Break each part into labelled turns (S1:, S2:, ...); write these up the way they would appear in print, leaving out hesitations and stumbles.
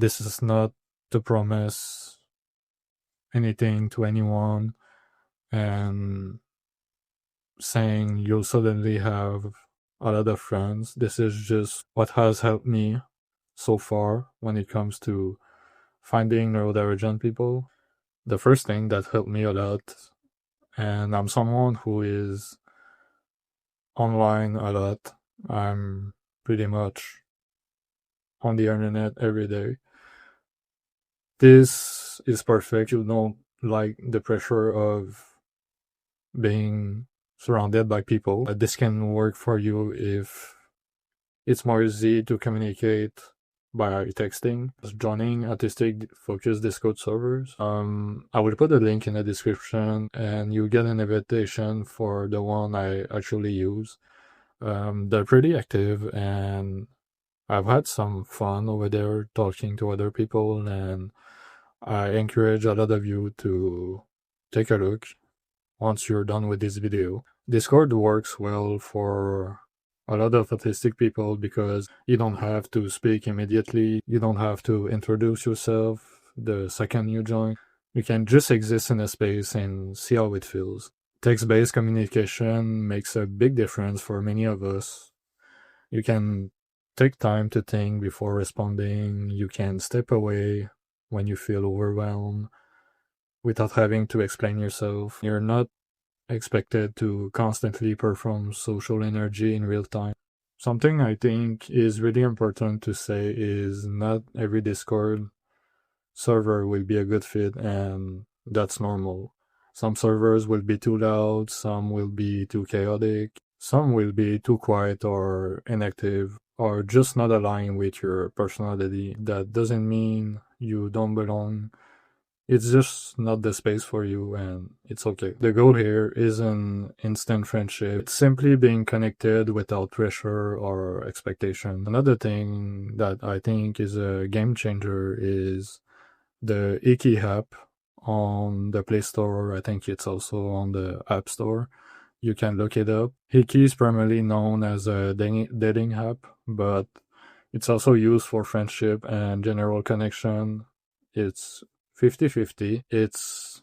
S1: This is not to promise anything to anyone and saying you'll suddenly have a lot of friends. This is just what has helped me so far when it comes to finding neurodivergent people. The first thing that helped me a lot, and I'm someone who is online a lot. I'm pretty much on the internet every day. This is perfect. You don't like the pressure of being surrounded by people. This can work for you if it's more easy to communicate by texting. Joining Autistic focused Discord servers. I will put a link in the description and you get an invitation for the one I actually use. They're pretty active and I've had some fun over there talking to other people, and I encourage a lot of you to take a look once you're done with this video. Discord works well for a lot of autistic people because you don't have to speak immediately. You don't have to introduce yourself the second you join. You can just exist in a space and see how it feels. Text-based communication makes a big difference for many of us. You can take time to think before responding. You can step away when you feel overwhelmed without having to explain yourself. You're not expected to constantly perform social energy in real time. Something I think is really important to say is not every Discord server will be a good fit, and that's normal. Some servers will be too loud, some will be too chaotic, some will be too quiet or inactive, or just not align with your personality. That doesn't mean you don't belong. It's just not the space for you, and it's okay. The goal here isn't instant friendship. It's simply being connected without pressure or expectation. Another thing that I think is a game changer is the Hiki App on the Play Store. I think it's also on the App Store. You can look it up. Hiki is primarily known as a dating app, but it's also used for friendship and general connection. It's 50-50. It's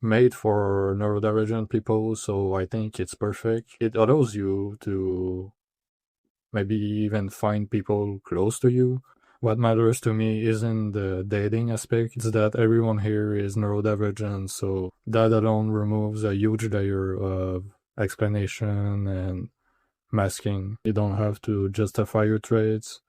S1: made for neurodivergent people, so I think it's perfect. It allows you to maybe even find people close to you. What matters to me isn't the dating aspect, it's that everyone here is neurodivergent, so that alone removes a huge layer of explanation and masking. You don't have to justify your traits.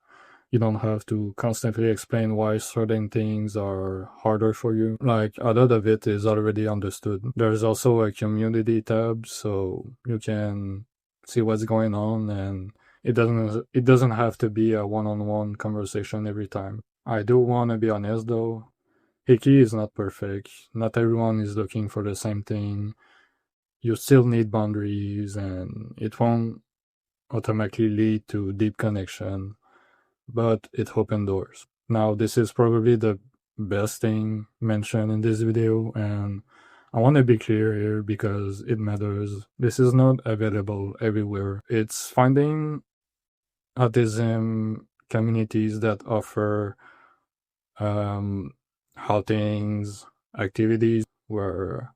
S1: You don't have to constantly explain why certain things are harder for you. Like, a lot of it is already understood. There's also a community tab, so you can see what's going on, and it doesn't have to be a one-on-one conversation every time. I do want to be honest though. Hiki is not perfect. Not everyone is looking for the same thing. You still need boundaries, and it won't automatically lead to deep connection, but it opens doors. Now, this is probably the best thing mentioned in this video, and I want to be clear here because it matters. This is not available everywhere. It's finding autism communities that offer outings, activities where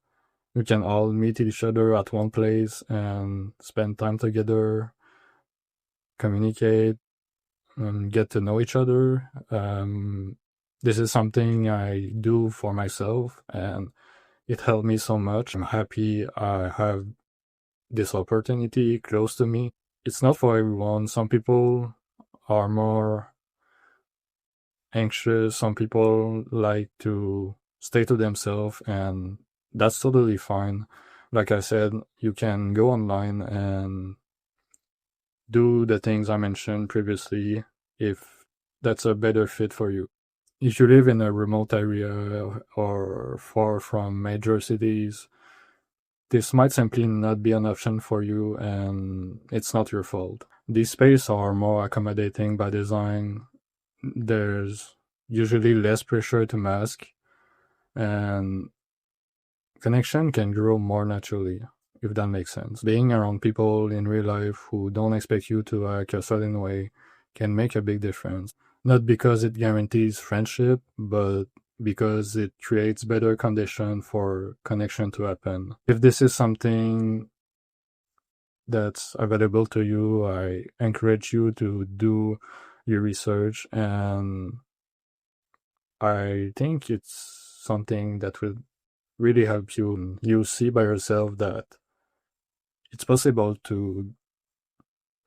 S1: we can all meet each other at one place and spend time together, communicate, and get to know each other. This is something I do for myself, and it helped me so much. I'm happy I have this opportunity close to me. It's not for everyone. Some people are more anxious. Some people like to stay to themselves, and that's totally fine. Like I said, you can go online and do the things I mentioned previously if that's a better fit for you. If you live in a remote area or far from major cities, this might simply not be an option for you, and it's not your fault. These spaces are more accommodating by design. There's usually less pressure to mask, and connection can grow more naturally, if that makes sense. Being around people in real life who don't expect you to act a certain way can make a big difference. Not because it guarantees friendship, but because it creates better condition for connection to happen. If this is something that's available to you, I encourage you to do your research, and I think it's something that will really help you. You see by yourself that it's possible to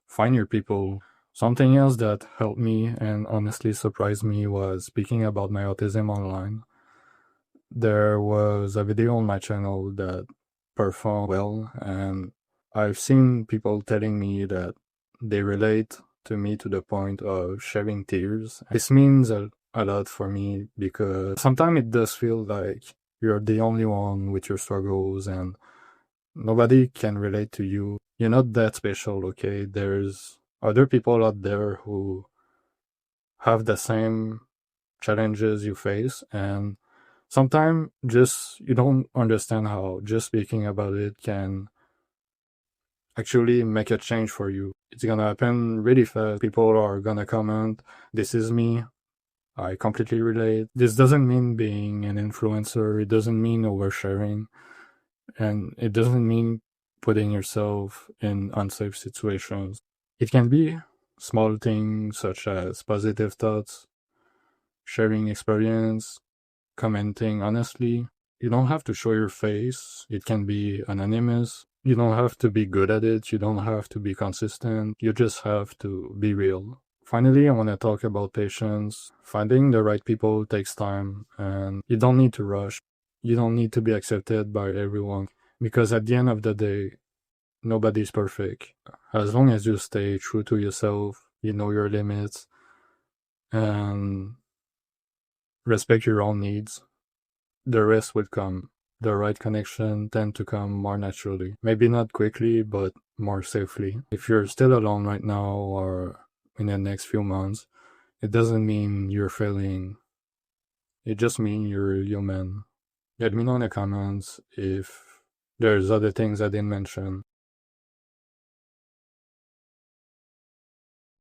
S1: find your people. Something else that helped me and honestly surprised me was speaking about my autism online. There was a video on my channel that performed well, and I've seen people telling me that they relate to me to the point of shedding tears. This means a lot for me because sometimes it does feel like you're the only one with your struggles and nobody can relate to you. You're not that special, okay? There's other people out there who have the same challenges you face, and sometimes just you don't understand how just speaking about it can actually make a change for you. It's gonna happen really fast. People are gonna comment, this is me, I completely relate. This doesn't mean being an influencer, it doesn't mean oversharing, and it doesn't mean putting yourself in unsafe situations. It can be small things such as positive thoughts, sharing experience, commenting honestly. You don't have to show your face. It can be anonymous. You don't have to be good at it. You don't have to be consistent. You just have to be real. Finally, I want to talk about patience. Finding the right people takes time, and you don't need to rush. You don't need to be accepted by everyone because at the end of the day, nobody's perfect. As long as you stay true to yourself, you know your limits, and respect your own needs, the rest would come. The right connection tend to come more naturally. Maybe not quickly, but more safely. If you're still alone right now or in the next few months, it doesn't mean you're failing. It just means you're human. Let me know in the comments if there's other things I didn't mention.